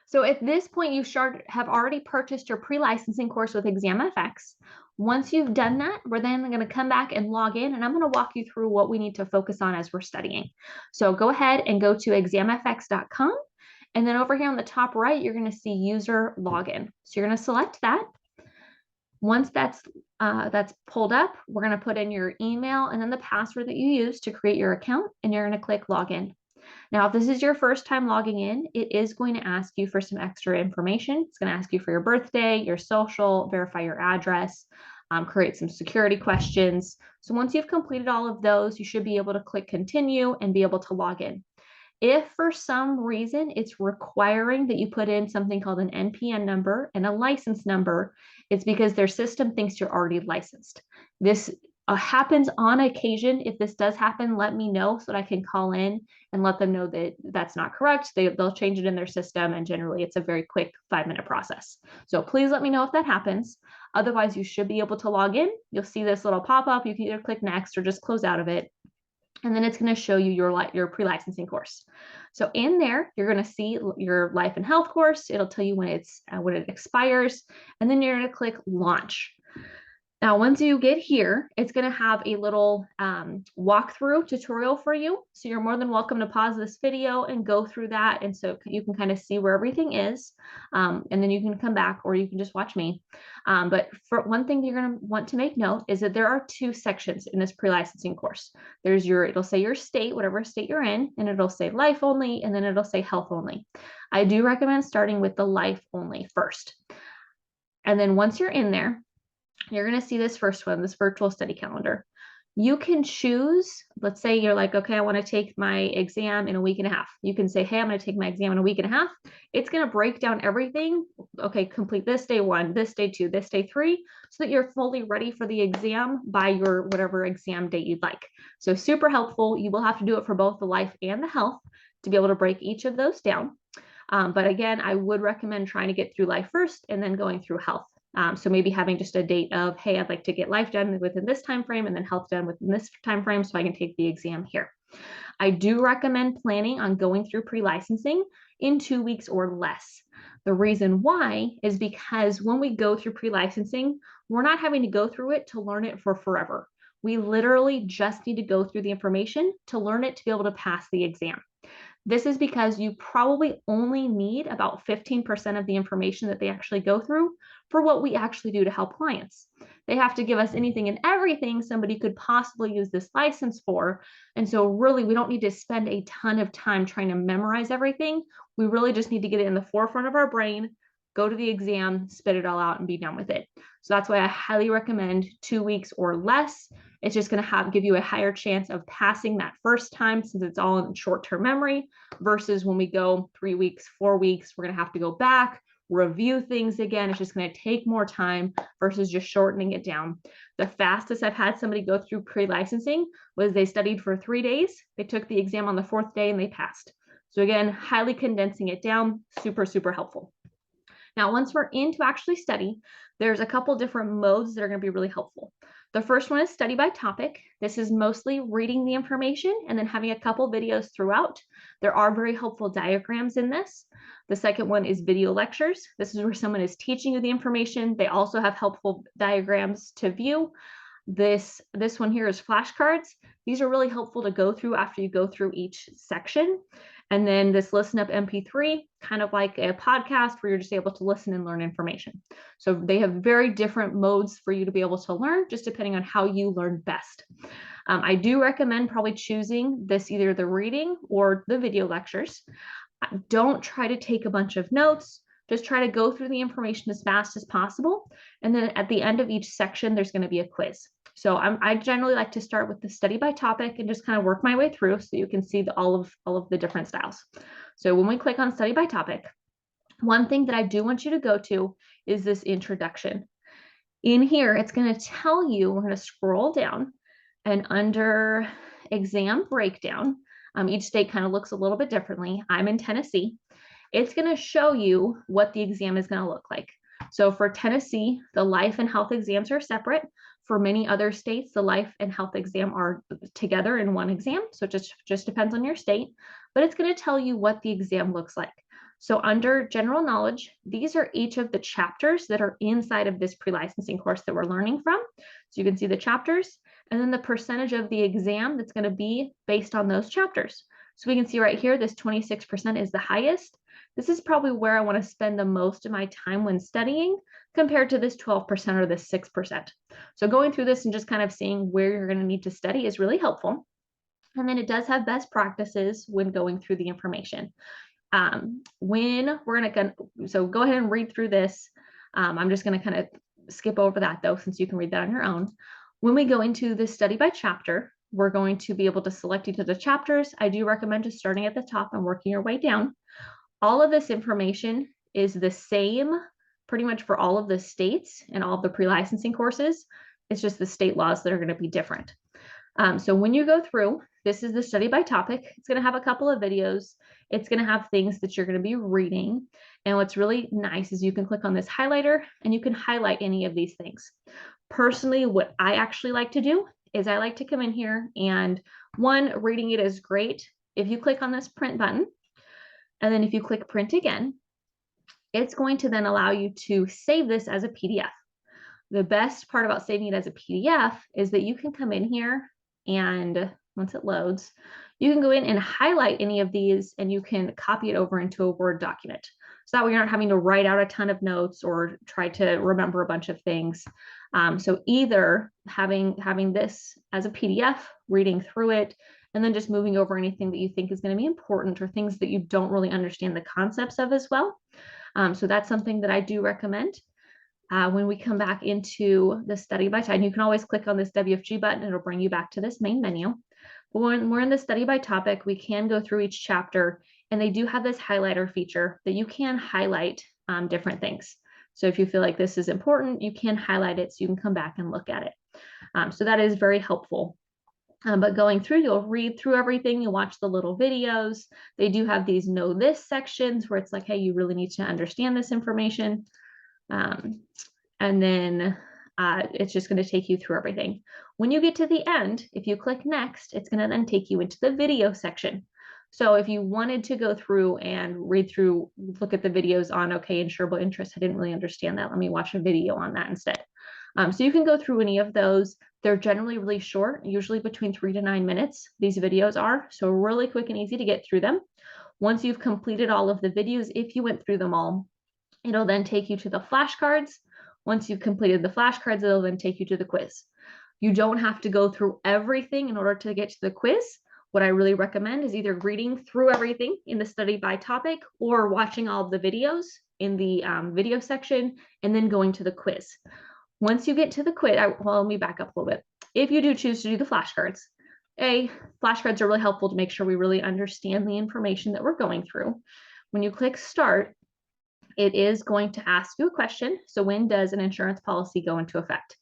So at this point, have already purchased your pre-licensing course with ExamFX. Once you've done that, we're then going to come back and log in, and I'm going to walk you through what we need to focus on as we're studying. So go ahead and go to examfx.com. And then over here on the top right, you're going to see user login. So you're going to select that. Once that's pulled up, we're going to put in your email and then the password that you use to create your account, and you're going to click login. Now, if this is your first time logging in, it is going to ask you for some extra information. It's going to ask you for your birthday, your social, verify your address, create some security questions. So once you've completed all of those, you should be able to click continue and be able to log in. If for some reason it's requiring that you put in something called an NPN number and a license number, it's because their system thinks you're already licensed. This happens on occasion. If this does happen, let me know so that I can call in and let them know that that's not correct. They'll change it in their system, and generally it's a very quick 5-minute process. So please let me know if that happens. Otherwise, you should be able to log in. You'll see this little pop-up. You can either click next or just close out of it. And then it's going to show you your pre-licensing course. So in there, you're going to see your life and health course. It'll tell you when it expires, and then you're going to click launch. Now, once you get here, it's going to have a little walkthrough tutorial for you. So you're more than welcome to pause this video and go through that. And so you can kind of see where everything is. And then you can come back, or you can just watch me. But for one thing you're going to want to make note is that there are 2 sections in this pre-licensing course. It'll say your state, whatever state you're in, and it'll say life only, and then it'll say health only. I do recommend starting with the life only first. And then once you're in there, you're going to see this first one, this virtual study calendar. You can choose, let's say you're like, okay, I want to take my exam in a week and a half. You can say, hey, I'm going to take my exam in a week and a half. It's going to break down everything. Okay, complete this day 1, this day 2, this day 3, so that you're fully ready for the exam by your whatever exam date you'd like. So super helpful. You will have to do it for both the life and the health to be able to break each of those down. But again, I would recommend trying to get through life first and then going through health. So maybe having just a date of, hey, I'd like to get life done within this time frame and then health done within this time frame so I can take the exam here. I do recommend planning on going through pre-licensing in 2 weeks or less. The reason why is because when we go through pre-licensing, we're not having to go through it to learn it for forever. We literally just need to go through the information to learn it to be able to pass the exam. This is because you probably only need about 15% of the information that they actually go through for what we actually do to help clients. They have to give us anything and everything somebody could possibly use this license for. And so really, we don't need to spend a ton of time trying to memorize everything. We really just need to get it in the forefront of our brain, go to the exam, spit it all out, and be done with it. So that's why I highly recommend 2 weeks or less. It's just going to give you a higher chance of passing that first time, since it's all in short-term memory, versus when we go 3 weeks, 4 weeks, we're going to have to go back, review things again. It's just going to take more time versus just shortening it down. The fastest I've had somebody go through pre-licensing was they studied for 3 days. They took the exam on the 4th day and they passed. So again, highly condensing it down, super, super helpful. Now, once we're in to actually study, there's a couple different modes that are going to be really helpful. The first one is study by topic. This is mostly reading the information and then having a couple videos throughout. There are very helpful diagrams in this. The second one is video lectures. This is where someone is teaching you the information. They also have helpful diagrams to view. This one here is flashcards. These are really helpful to go through after you go through each section. And then this Listen Up MP3, kind of like a podcast where you're just able to listen and learn information. So they have very different modes for you to be able to learn, just depending on how you learn best. I do recommend probably choosing this, either the reading or the video lectures. Don't try to take a bunch of notes. Just try to go through the information as fast as possible. And then at the end of each section, there's going to be a quiz. So I generally like to start with the study by topic and just kind of work my way through so you can see all of the different styles. So when we click on study by topic, one thing that I do want you to go to is this introduction. In here, it's going to tell you, we're going to scroll down, and under exam breakdown, each state kind of looks a little bit differently. I'm in Tennessee. It's going to show you what the exam is going to look like. So for Tennessee, the life and health exams are separate. For many other states, the life and health exam are together in one exam. So it just depends on your state, but it's going to tell you what the exam looks like. So under general knowledge, these are each of the chapters that are inside of this pre-licensing course that we're learning from. So you can see the chapters and then the percentage of the exam that's going to be based on those chapters. So we can see right here, this 26% is the highest. This is probably where I want to spend the most of my time when studying compared to this 12% or this 6%. So going through this and just kind of seeing where you're going to need to study is really helpful. And then it does have best practices when going through the information. When we're going to, so go ahead and read through this. I'm just going to kind of skip over that though, since you can read that on your own. When we go into the study by chapter, we're going to be able to select each of the chapters. I do recommend just starting at the top and working your way down. All of this information is the same pretty much for all of the states and all of the pre-licensing courses. It's just the state laws that are going to be different. So when you go through, this is the study by topic. It's going to have a couple of videos. It's going to have things that you're going to be reading. And what's really nice is you can click on this highlighter and you can highlight any of these things. Personally, what I actually like to do is I like to come in here and reading it is great. If you click on this print button, and then if you click print again, it's going to then allow you to save this as a PDF. The best part about saving it as a PDF is that you can come in here and once it loads, you can go in and highlight any of these and you can copy it over into a Word document. So that way you're not having to write out a ton of notes or try to remember a bunch of things. So either having this as a PDF, reading through it, and then just moving over anything that you think is going to be important or things that you don't really understand the concepts of as well. So that's something that I do recommend. When we come back into the study by time, you can always click on this WFG button. It'll bring you back to this main menu. But when we're in the study by topic, we can go through each chapter, and they do have this highlighter feature that you can highlight different things. So if you feel like this is important, you can highlight it so you can come back and look at it. So that is very helpful. But going through, you'll read through everything, you watch the little videos. They do have these know this sections where it's like, hey, you really need to understand this information. And then it's just going to take you through everything. When you get to the end, if you click next, it's going to then take you into the video section. So if you wanted to go through and read through, look at the videos on, okay, insurable interest, I didn't really understand that. Let me watch a video on that instead. So you can go through any of those. They're generally really short, usually between 3 to 9 minutes. These videos are, so really quick and easy to get through them. Once you've completed all of the videos, if you went through them all, it'll then take you to the flashcards. Once you've completed the flashcards, it'll then take you to the quiz. You don't have to go through everything in order to get to the quiz. What I really recommend is either reading through everything in the study by topic or watching all of the videos in the video section and then going to the quiz. Once you get to the quiz, well, let me back up a little bit. If you do choose to do the flashcards, flashcards are really helpful to make sure we really understand the information that we're going through. When you click start, it is going to ask you a question. So when does an insurance policy go into effect?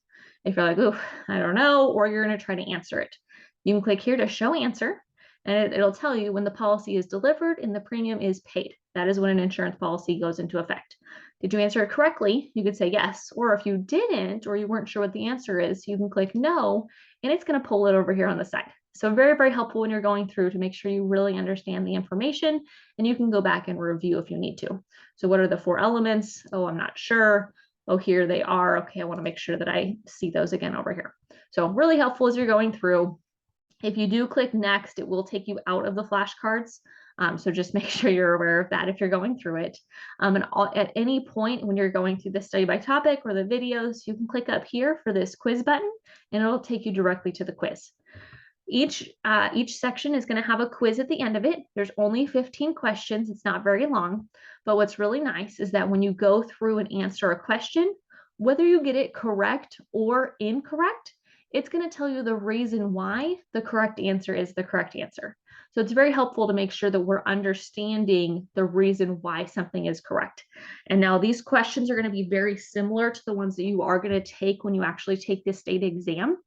If you're like, ooh, I don't know, or you're going to try to answer it, you can click here to show answer, and it'll tell you when the policy is delivered and the premium is paid. That is when an insurance policy goes into effect. Did you answer it correctly? You could say yes. Or if you didn't, or you weren't sure what the answer is, you can click no, and it's going to pull it over here on the side. So very, very helpful when you're going through to make sure you really understand the information, and you can go back and review if you need to. So what are the 4 elements? Oh, I'm not sure. Oh, here they are. Okay, I want to make sure that I see those again over here. So really helpful as you're going through. If you do click next, it will take you out of the flashcards. So just make sure you're aware of that if you're going through it. At any point when you're going through the study by topic or the videos, you can click up here for this quiz button, and it'll take you directly to the quiz. Each section is going to have a quiz at the end of it. There's only 15 questions. It's not very long. But what's really nice is that when you go through and answer a question, whether you get it correct or incorrect, it's going to tell you the reason why the correct answer is the correct answer. So it's very helpful to make sure that we're understanding the reason why something is correct. And now these questions are going to be very similar to the ones that you are going to take when you actually take the state exam.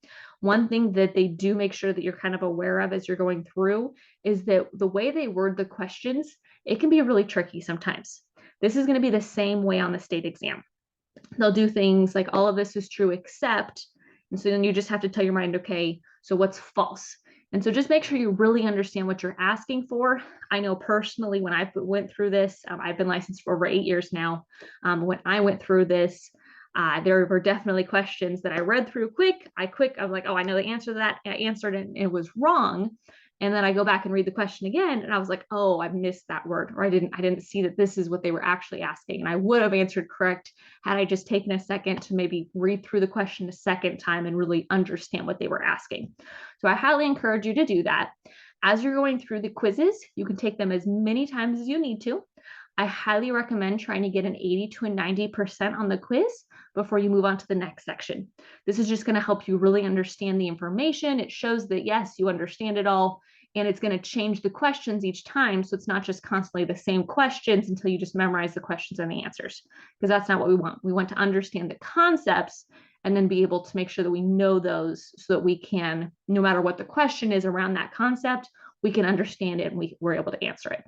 One thing that they do make sure that you're kind of aware of as you're going through is that the way they word the questions, it can be really tricky sometimes. This is going to be the same way on the state exam. They'll do things like all of this is true except, and so then you just have to tell your mind, okay, so what's false? And so just make sure you really understand what you're asking for. I know personally when I went through this, I've been licensed for over 8 years now. When I went through this, there were definitely questions that I read through quick. I was like, oh, I know the answer to that. I answered it and it was wrong. And then I go back and read the question again, and I was like, oh, I missed that word, or I didn't see that this is what they were actually asking. And I would have answered correct had I just taken a second to maybe read through the question a second time and really understand what they were asking. So I highly encourage you to do that. As you're going through the quizzes, you can take them as many times as you need to. I highly recommend trying to get an 80 to a 90% on the quiz before you move on to the next section. This is just going to help you really understand the information. It shows that, yes, you understand it all, and it's going to change the questions each time. So it's not just constantly the same questions until you just memorize the questions and the answers, because that's not what we want. We want to understand the concepts and then be able to make sure that we know those so that we can, no matter what the question is around that concept, we can understand it and we're able to answer it.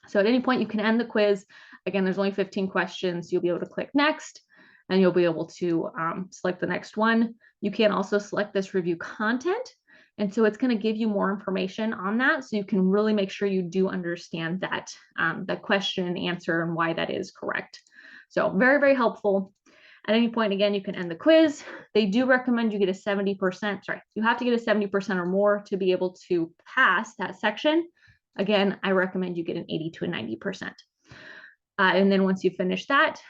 So at any point you can end the quiz. Again, there's only 15 questions. You'll be able to click next and you'll be able to select the next one. You can also select this review content. And so it's going to give you more information on that. So you can really make sure you do understand that, that question and answer and why that is correct. So very, very helpful. At any point, again, you can end the quiz. They do recommend you get a 70%, you have to get a 70% or more to be able to pass that section. Again, I recommend you get an 80 to a 90%. And then once you finish that,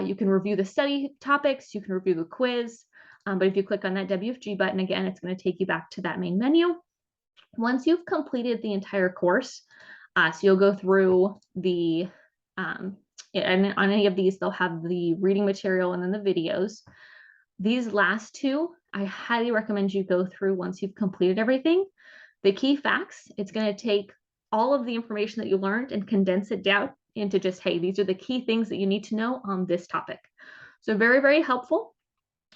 you can review the study topics, you can review the quiz. But if you click on that WFG button, again, it's going to take you back to that main menu. Once you've completed the entire course, so you'll go through the, and on any of these, they'll have the reading material and then the videos. These last two, I highly recommend you go through once you've completed everything. The key facts, it's going to take all of the information that you learned and condense it down into just, hey, these are the key things that you need to know on this topic. So very, very helpful.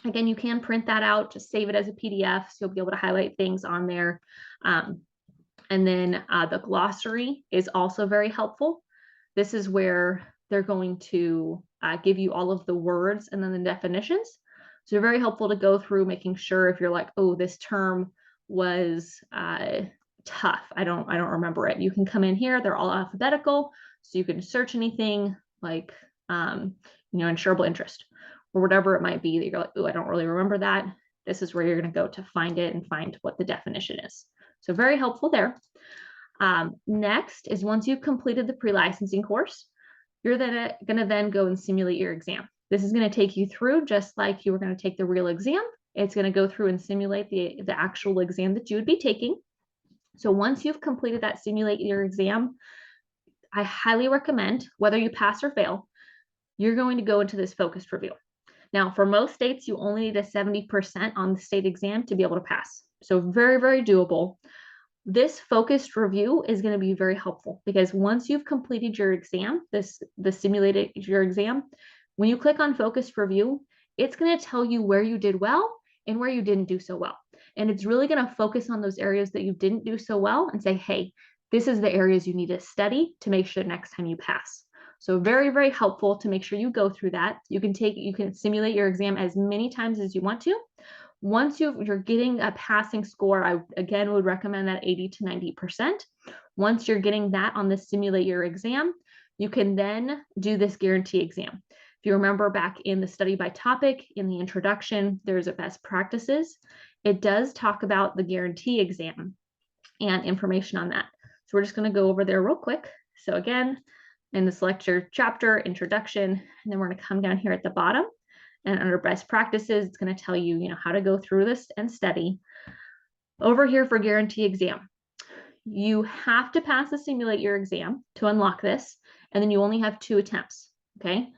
Again, you can print that out, just save it as a PDF, so you'll be able to highlight things on there. And then the glossary is also very helpful. This is where they're going to give you all of the words and then the definitions. So very helpful to go through, making sure if you're like, oh, this term was tough, I don't remember it. You can come in here, they're all alphabetical, so you can search anything like insurable interest or whatever it might be that you're like, oh, I don't really remember that. This is where you're going to go to find it and find what the definition is. So very helpful there. Next is once you've completed the pre-licensing course, you're then going to then go and simulate your exam. This is going to take you through just like you were going to take the real exam. It's going to go through and simulate the actual exam that you would be taking. So once you've completed that simulate your exam, I highly recommend, whether you pass or fail, you're going to go into this focused review. Now, for most states, you only need a 70% on the state exam to be able to pass. So very, very doable. This focused review is going to be very helpful because once you've completed your exam, the simulated your exam, when you click on focused review, it's going to tell you where you did well and where you didn't do so well. And it's really going to focus on those areas that you didn't do so well and say, hey, this is the areas you need to study to make sure next time you pass. So very, very helpful to make sure you go through that. You can simulate your exam as many times as you want to. Once you're getting a passing score, I again would recommend that 80 to 90%. Once you're getting that on the simulate your exam, you can then do this guarantee exam. If you remember back in the study by topic, in the introduction, there's a best practices. It does talk about the guarantee exam and information on that. So we're just going to go over there real quick. So again, in this lecture chapter, introduction, and then we're going to come down here at the bottom. And under best practices, it's going to tell you, how to go through this and study. Over here for guarantee exam, you have to pass the simulate your exam to unlock this, and then you only have 2 attempts, okay?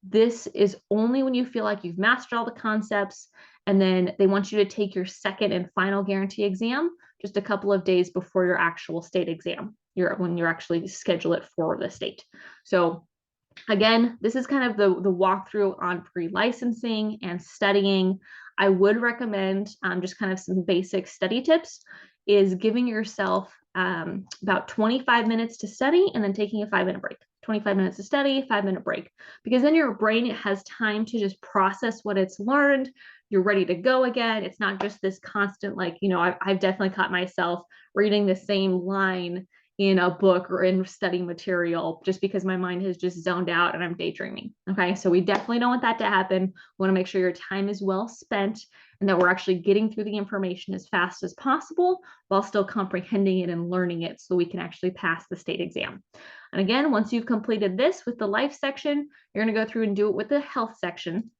This is only when you feel like you've mastered all the concepts, and then they want you to take your second and final guarantee exam just a couple of days before your actual state exam, when you actually schedule it for the state. So again, this is kind of the walkthrough on pre-licensing and studying. I would recommend just kind of some basic study tips is giving yourself about 25 minutes to study and then taking a 5-minute break. 25 minutes to study, 5-minute break, because then your brain has time to just process what it's learned, you're ready to go again. It's not just this constant, like, I've definitely caught myself reading the same line in a book or in study material just because my mind has just zoned out and I'm daydreaming. Okay, so we definitely don't want that to happen. We want to make sure your time is well spent and that we're actually getting through the information as fast as possible while still comprehending it and learning it so we can actually pass the state exam. And again, once you've completed this with the life section, you're going to go through and do it with the health section.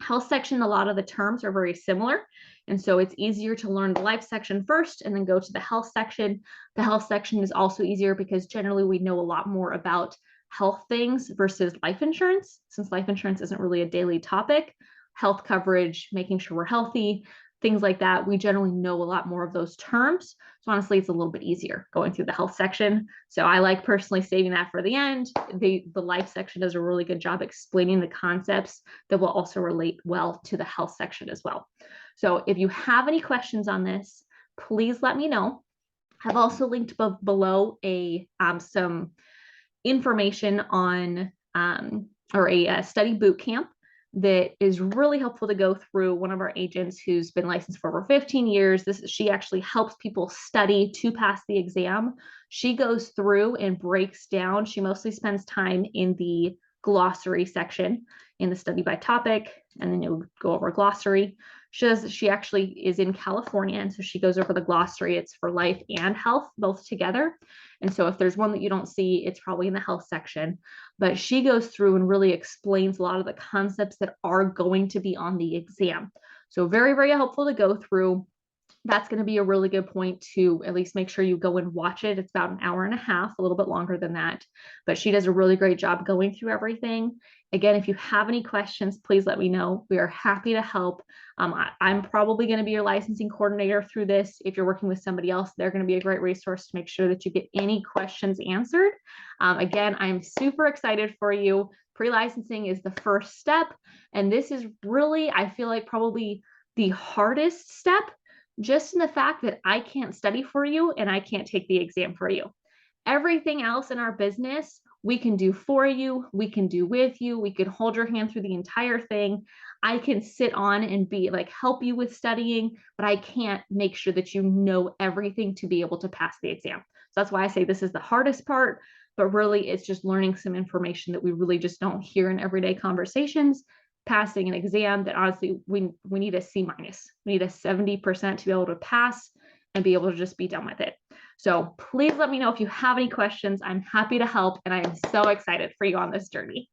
Health section, a lot of the terms are very similar. And so it's easier to learn the life section first and then go to the health section. The health section is also easier because generally we know a lot more about health things versus life insurance. Since life insurance isn't really a daily topic, health coverage, making sure we're healthy, things like that, we generally know a lot more of those terms. So honestly, it's a little bit easier going through the health section. So I like personally saving that for the end. The life section does a really good job explaining the concepts that will also relate well to the health section as well. So if you have any questions on this, please let me know. I've also linked below some information on or a study boot camp that is really helpful to go through. One of our agents who's been licensed for over 15 years, she actually helps people study to pass the exam. She goes through and breaks down. She mostly spends time in the glossary section in the study by topic, and then you'll go over glossary. She actually is in California, and so she goes over the glossary. It's for life and health both together. And so if there's one that you don't see, it's probably in the health section. But she goes through and really explains a lot of the concepts that are going to be on the exam. So very, very helpful to go through. That's going to be a really good point to at least make sure you go and watch it. It's about an hour and a half, a little bit longer than that, but she does a really great job going through everything. Again, if you have any questions, please let me know. We are happy to help. I'm probably going to be your licensing coordinator through this. If you're working with somebody else, they're going to be a great resource to make sure that you get any questions answered. Again, I'm super excited for you. Pre-licensing is the first step, and this is really, I feel like, probably the hardest step, just in the fact that I can't study for you and I can't take the exam for you. Everything else in our business, we can do for you, we can do with you, we can hold your hand through the entire thing. I can sit on and be like, help you with studying, but I can't make sure that you know everything to be able to pass the exam. So that's why I say this is the hardest part, but really it's just learning some information that we really just don't hear in everyday conversations. Passing an exam that honestly we need a C-. We need a 70% to be able to pass and be able to just be done with it. So please let me know if you have any questions. I'm happy to help, and I am so excited for you on this journey.